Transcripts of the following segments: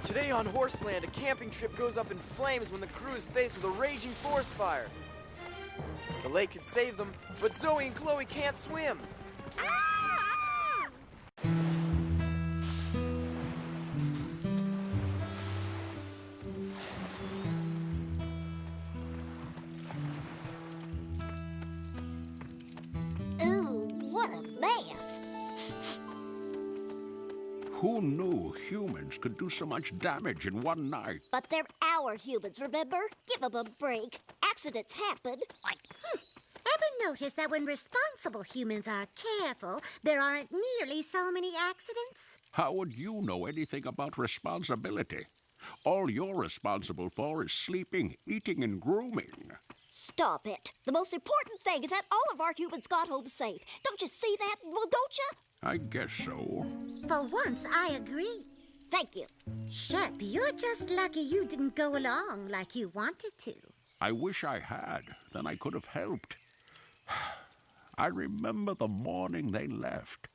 Today on Horseland, a camping trip goes up in flames when the crew is faced with a raging forest fire. The lake could save them, but Zoe and Chloe can't swim. Ooh, what a mess. Who knew humans could do so much damage in one night? But they're our humans, remember? Give them a break. Accidents happen. Ever notice that when responsible humans are careful, there aren't nearly so many accidents? How would you know anything about responsibility? All you're responsible for is sleeping, eating, and grooming. Stop it. The most important thing is that all of our humans got home safe. Don't you see that? Well, don't you? I guess so. For once, I agree. Thank you. Shep, you're just lucky you didn't go along like you wanted to. I wish I had. Then I could have helped. I remember the morning they left.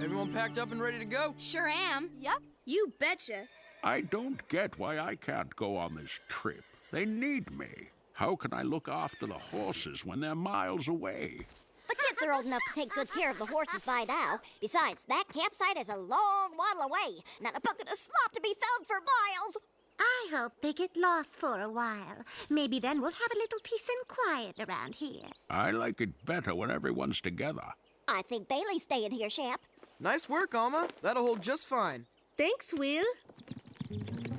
Everyone packed up and ready to go? Sure am. Yep. You betcha. I don't get why I can't go on this trip. They need me. How can I look after the horses when they're miles away? The kids are old enough to take good care of the horses by now. Besides, that campsite is a long while away. Not a bucket of slop to be found for miles. I hope they get lost for a while. Maybe then we'll have a little peace and quiet around here. I like it better when everyone's together. I think Bailey's staying here, Shep. Nice work, Alma. That'll hold just fine. Thanks, Will.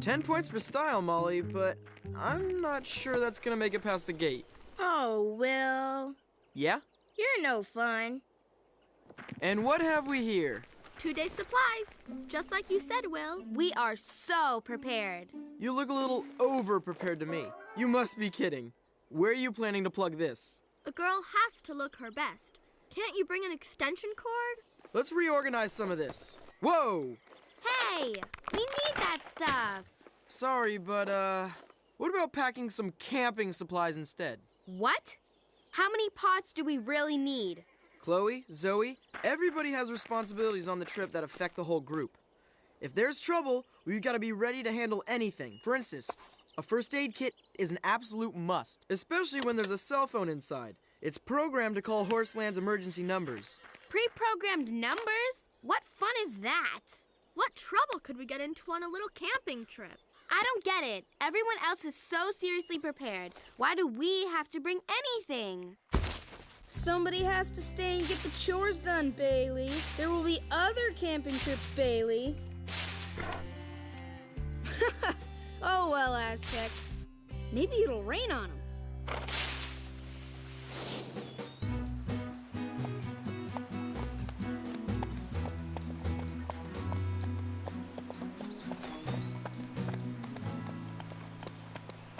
10 points for style, Molly, but I'm not sure that's gonna make it past the gate. Oh, Will. Yeah? You're no fun. And what have we here? 2-day supplies. Just like you said, Will. We are so prepared. You look a little over-prepared to me. You must be kidding. Where are you planning to plug this? A girl has to look her best. Can't you bring an extension cord? Let's reorganize some of this. Whoa! Hey, we need that stuff. Sorry, but, what about packing some camping supplies instead? What? How many pots do we really need? Chloe, Zoe, everybody has responsibilities on the trip that affect the whole group. If there's trouble, we've got to be ready to handle anything. For instance, a first aid kit is an absolute must, especially when there's a cell phone inside. It's programmed to call Horseland's emergency numbers. Pre-programmed numbers? What fun is that? What trouble could we get into on a little camping trip? I don't get it. Everyone else is so seriously prepared. Why do we have to bring anything? Somebody has to stay and get the chores done, Bailey. There will be other camping trips, Bailey. Oh, well, Aztec. Maybe it'll rain on them.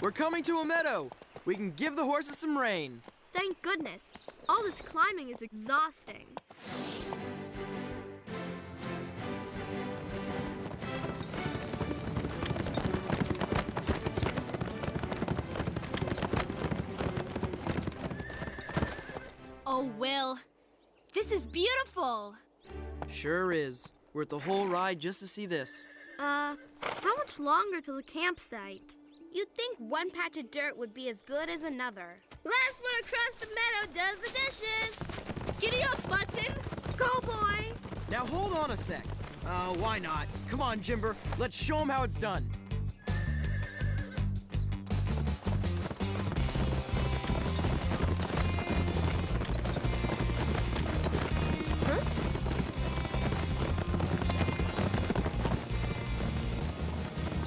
We're coming to a meadow. We can give the horses some rain. Thank goodness. All this climbing is exhausting. Oh, Will. This is beautiful. Sure is. Worth the whole ride just to see this. How much longer to the campsite? You'd think one patch of dirt would be as good as another. Last one across the meadow does the dishes. Giddy up, Button. Go, boy! Now hold on a sec. Why not? Come on, Jimber. Let's show them how it's done.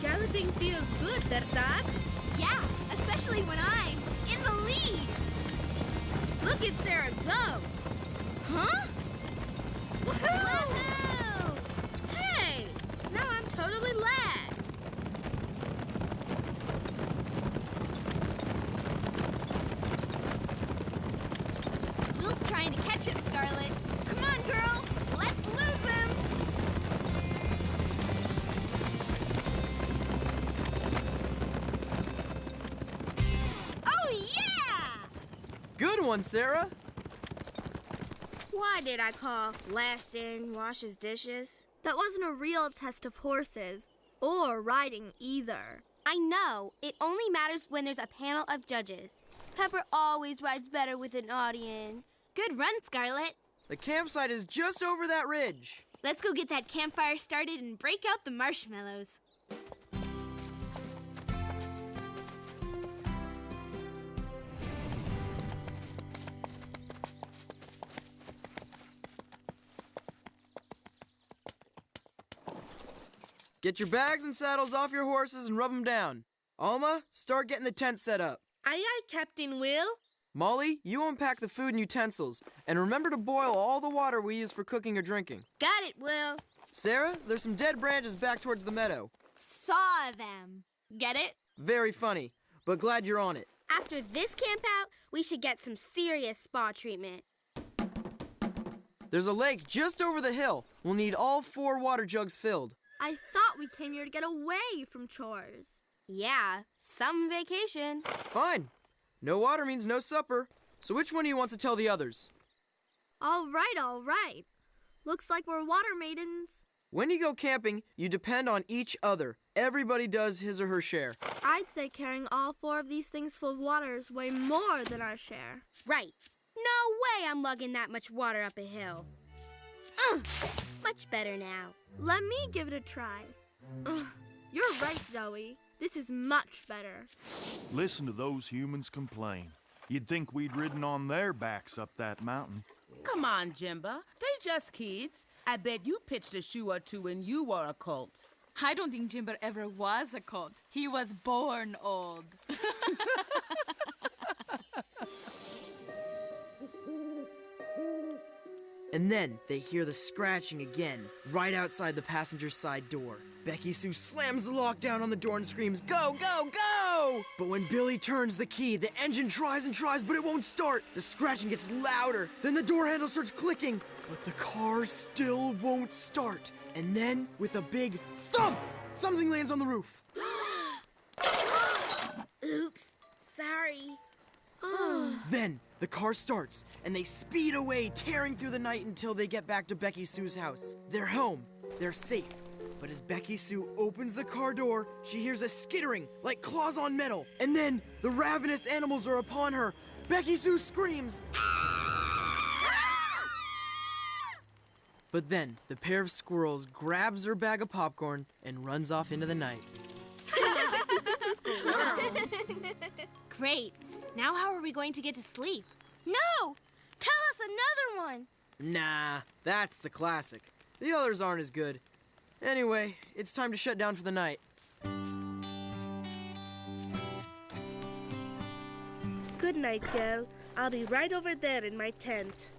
Galloping feels good, verdad? Yeah, especially when I'm in the lead. Look at Sarah go. Huh? Woohoo! Woohoo! Hey, now I'm totally last. Will's trying to catch it, Scarlet. Come on, girl. Let's lose him. Good one, Sarah. Why did I call? Last in, washes dishes. That wasn't a real test of horses, or riding either. I know. It only matters when there's a panel of judges. Pepper always rides better with an audience. Good run, Scarlet. The campsite is just over that ridge. Let's go get that campfire started and break out the marshmallows. Get your bags and saddles off your horses and rub them down. Alma, start getting the tent set up. Aye, aye, Captain Will. Molly, you unpack the food and utensils, and remember to boil all the water we use for cooking or drinking. Got it, Will. Sarah, there's some dead branches back towards the meadow. Saw them. Get it? Very funny, but glad you're on it. After this camp out, we should get some serious spa treatment. There's a lake just over the hill. We'll need all 4 water jugs filled. I thought we came here to get away from chores. Yeah, some vacation. Fine. No water means no supper. So which one of you wants to tell the others? All right. Looks like we're water maidens. When you go camping, you depend on each other. Everybody does his or her share. I'd say carrying all 4 of these things full of water is way more than our share. Right. No way I'm lugging that much water up a hill. Much better now. Let me give it a try. You're right, Zoe. This is much better. Listen to those humans complain. You'd think we'd ridden on their backs up that mountain. Come on, Jimba. They just kids. I bet you pitched a shoe or two when you were a colt. I don't think Jimber ever was a colt. He was born old. And then they hear the scratching again, right outside the passenger side door. Becky Sue slams the lock down on the door and screams, "Go, go, go!" But when Billy turns the key, the engine tries and tries, but it won't start. The scratching gets louder. Then the door handle starts clicking, but the car still won't start. And then, with a big thump, something lands on the roof. Oops, sorry. Then the car starts, and they speed away, tearing through the night until they get back to Becky Sue's house. They're home. They're safe. But as Becky Sue opens the car door, she hears a skittering, like claws on metal. And then the ravenous animals are upon her. Becky Sue screams. But then the pair of squirrels grabs her bag of popcorn and runs off into the night. Great. Now how are we going to get to sleep? No! Tell us another one! Nah, that's the classic. The others aren't as good. Anyway, it's time to shut down for the night. Good night, girl. I'll be right over there in my tent.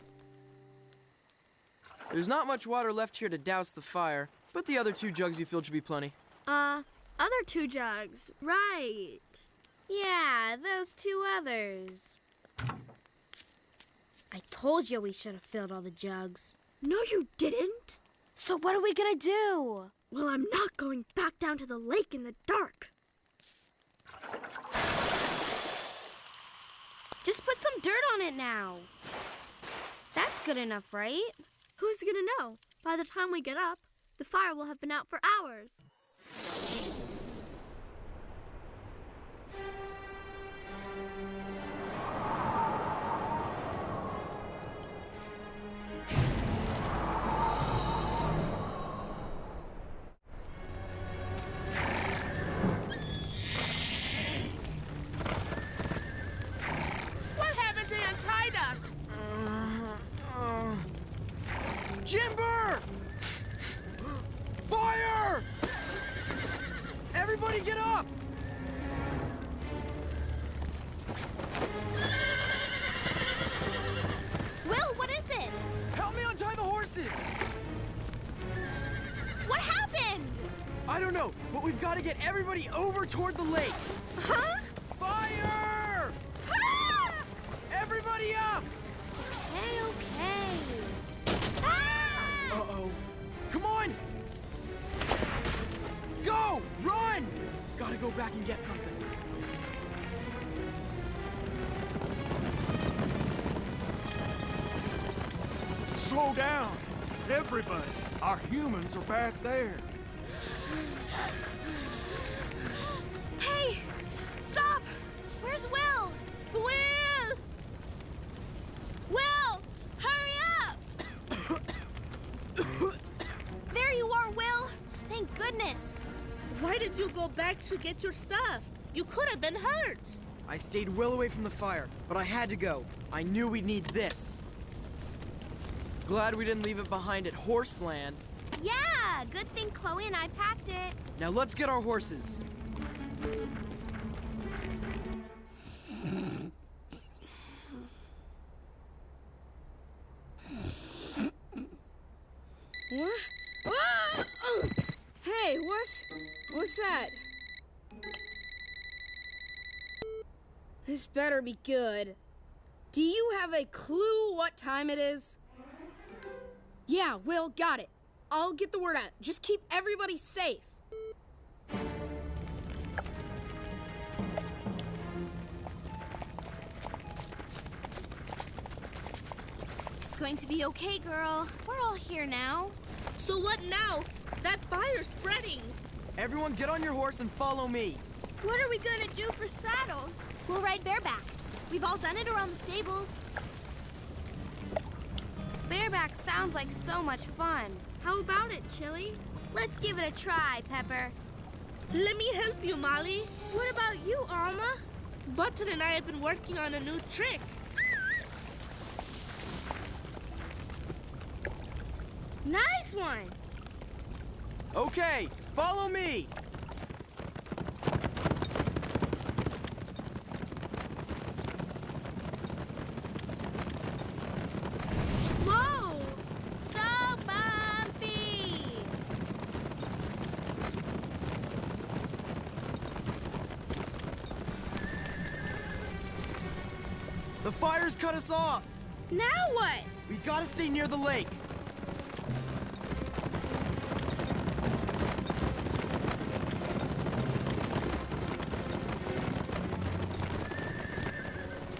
There's not much water left here to douse the fire, but the other 2 jugs you filled should be plenty. Other 2 jugs. Right. Yeah, those 2 others. I told you we should have filled all the jugs. No, you didn't. So what are we gonna do? Well, I'm not going back down to the lake in the dark. Just put some dirt on it now. That's good enough, right? Who's gonna know? By the time we get up, the fire will have been out for hours. Jimber! Fire! Everybody get up! Will, what is it? Help me untie the horses! What happened? I don't know, but we've got to get everybody over toward the lake. Huh? Fire! Ah! Everybody up! Okay. Uh-oh. Come on! Go! Run! Gotta go back and get something. Slow down! Everybody! Our humans are back there! Hey! Stop! Where's Will? Will! Will! Hurry up! There you are, Will! Thank goodness! Why did you go back to get your stuff? You could have been hurt. I stayed well away from the fire, but I had to go. I knew we'd need this. Glad we didn't leave it behind at Horseland. Yeah, good thing Chloe and I packed it. Now let's get our horses. What? Ah! Oh! Hey, what's that? This better be good. Do you have a clue what time it is? Yeah, Will, got it. I'll get the word out. Just keep everybody safe. It's going to be okay, girl. We're all here now. So what now? That fire's spreading. Everyone get on your horse and follow me. What are we gonna do for saddles? We'll ride bareback. We've all done it around the stables. Bareback sounds like so much fun. How about it, Chili? Let's give it a try, Pepper. Let me help you, Molly. What about you, Alma? Button and I have been working on a new trick. Nice one! Okay, follow me. Whoa! So bumpy! The fire's cut us off. Now what? We gotta stay near the lake.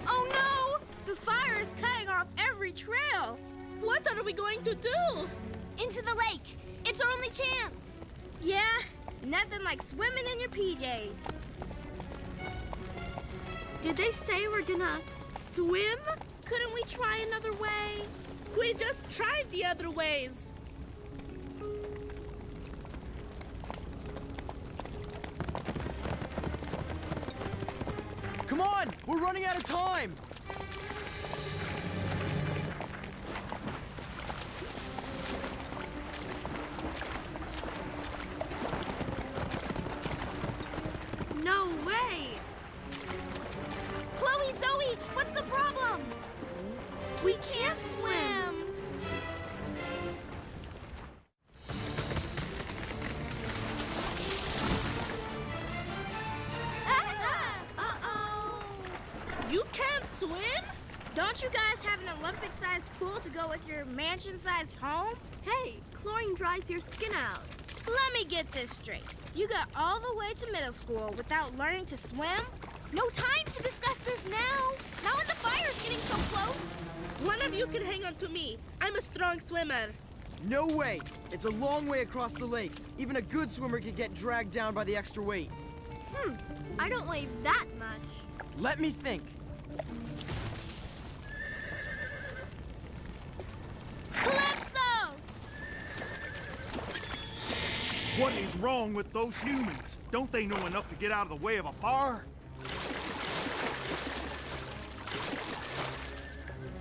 Oh no! The fire is cutting off every trail. What are we going to do? Into the lake. It's our only chance. Yeah, nothing like swimming in your PJs. Did they say we're gonna swim? Couldn't we try another way? We just tried the other ways. Come on, we're running out of time. No way! Chloe, Zoe, what's the problem? We can't swim. Uh-oh. You can't swim? Don't you guys have an Olympic-sized pool to go with your mansion-sized home? Hey, chlorine dries your skin out. Let me get this straight. You got all the way to middle school without learning to swim? No time to discuss this now. Not when the fire's getting so close. One of you can hang on to me. I'm a strong swimmer. No way. It's a long way across the lake. Even a good swimmer could get dragged down by the extra weight. I don't weigh that much. Let me think. Calypso! What is wrong with those humans? Don't they know enough to get out of the way of a fire?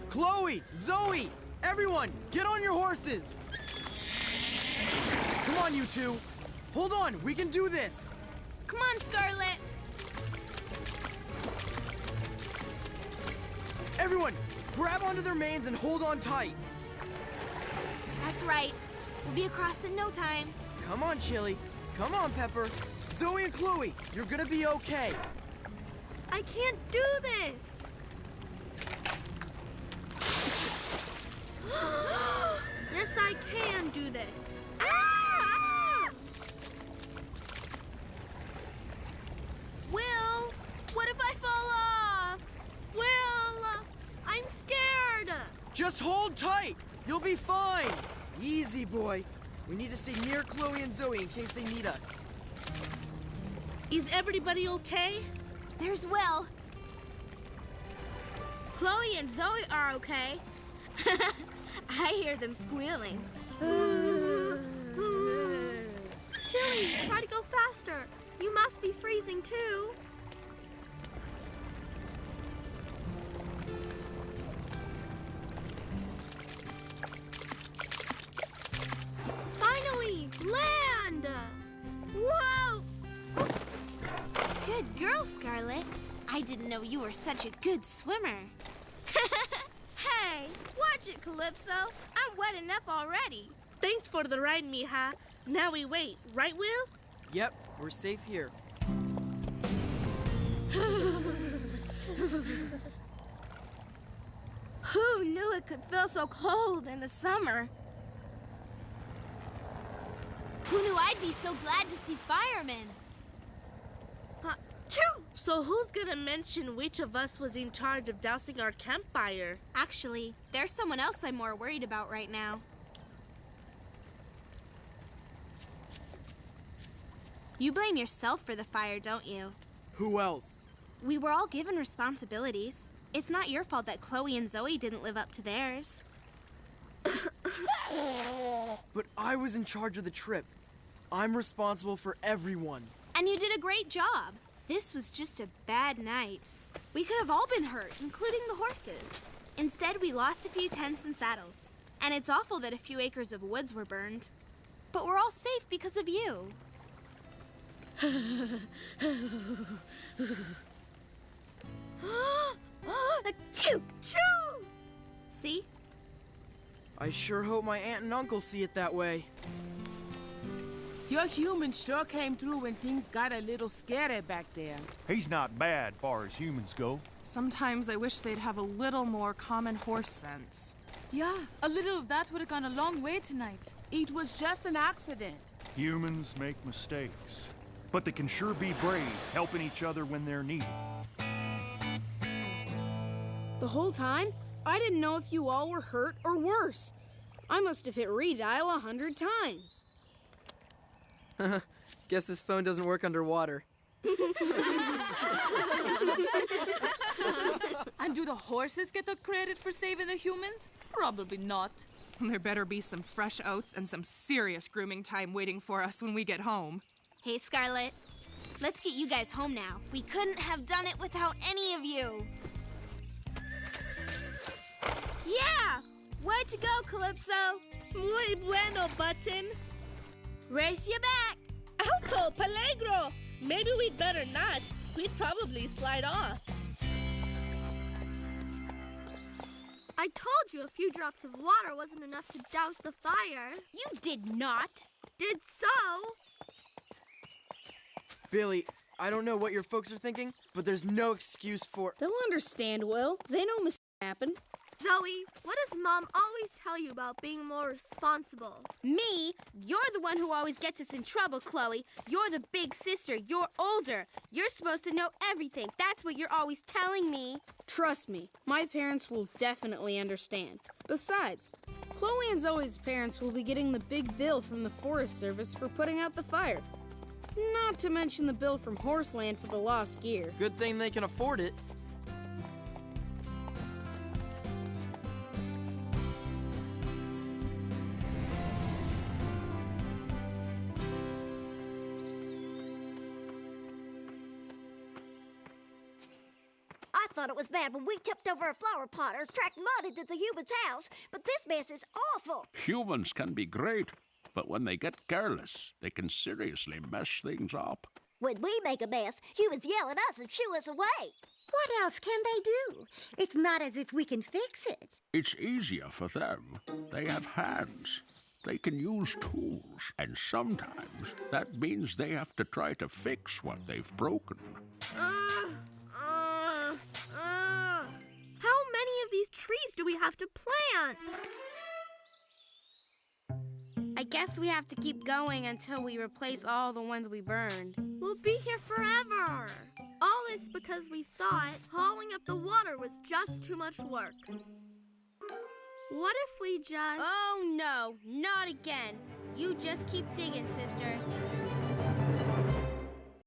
Chloe, Zoe, everyone, get on your horses. Come on, you two. Hold on, we can do this. Come on, Scarlet. Everyone, grab onto their manes and hold on tight. That's right. We'll be across in no time. Come on, Chili. Come on, Pepper. Zoe and Chloe, you're gonna be okay. I can't do this. Yes, I can do this. Ah! Will, what if I fall off? Will, I'm scared. Just hold tight. You'll be fine. Easy, boy. We need to stay near Chloe and Zoe in case they need us. Is everybody okay? There's Will. Chloe and Zoe are okay. I hear them squealing. Chili, try to go faster. You must be freezing too. Finally, land! Whoa! Good girl, Scarlet. I didn't know you were such a good swimmer. Hey, watch it, Calypso. I'm wet enough already. Thanks for the ride, Mija. Now we wait, right, Will? Yep, we're safe here. Who knew it could feel so cold in the summer? Who knew I'd be so glad to see firemen? So who's gonna mention which of us was in charge of dousing our campfire? Actually, there's someone else I'm more worried about right now. You blame yourself for the fire, don't you? Who else? We were all given responsibilities. It's not your fault that Chloe and Zoe didn't live up to theirs. But I was in charge of the trip. I'm responsible for everyone. And you did a great job. This was just a bad night. We could have all been hurt, including the horses. Instead, we lost a few tents and saddles. And it's awful that a few acres of woods were burned. But we're all safe because of you. See? I sure hope my aunt and uncle see it that way. Your humans sure came through when things got a little scary back there. He's not bad far as humans go. Sometimes I wish they'd have a little more common horse sense. Yeah, a little of that would have gone a long way tonight. It was just an accident. Humans make mistakes, but they can sure be brave, helping each other when they're needed. The whole time, I didn't know if you all were hurt or worse. I must have hit redial 100 times. Guess this phone doesn't work underwater. And do the horses get the credit for saving the humans? Probably not. There better be some fresh oats and some serious grooming time waiting for us when we get home. Hey, Scarlet. Let's get you guys home now. We couldn't have done it without any of you. Yeah! Way to go, Calypso! Muy bueno, Button! Race you back! Alto, peligro! Maybe we'd better not. We'd probably slide off. I told you a few drops of water wasn't enough to douse the fire. You did not. Did so. Billy, I don't know what your folks are thinking, but there's no excuse for... They'll understand, Will. They know mistakes happen. Zoe, what does Mom always tell you about being more responsible? Me? You're the one who always gets us in trouble, Chloe. You're the big sister. You're older. You're supposed to know everything. That's what you're always telling me. Trust me, my parents will definitely understand. Besides, Chloe and Zoe's parents will be getting the big bill from the Forest Service for putting out the fire. Not to mention the bill from Horseland for the lost gear. Good thing they can afford it. I thought it was bad when we tipped over a flower pot or tracked mud into the human's house, but this mess is awful. Humans can be great, but when they get careless, they can seriously mess things up. When we make a mess, humans yell at us and shoo us away. What else can they do? It's not as if we can fix it. It's easier for them. They have hands. They can use tools, and sometimes that means they have to try to fix what they've broken. How many of these trees do we have to plant? I guess we have to keep going until we replace all the ones we burned. We'll be here forever. All this because we thought hauling up the water was just too much work. What if we just... Oh, no, not again. You just keep digging, sister.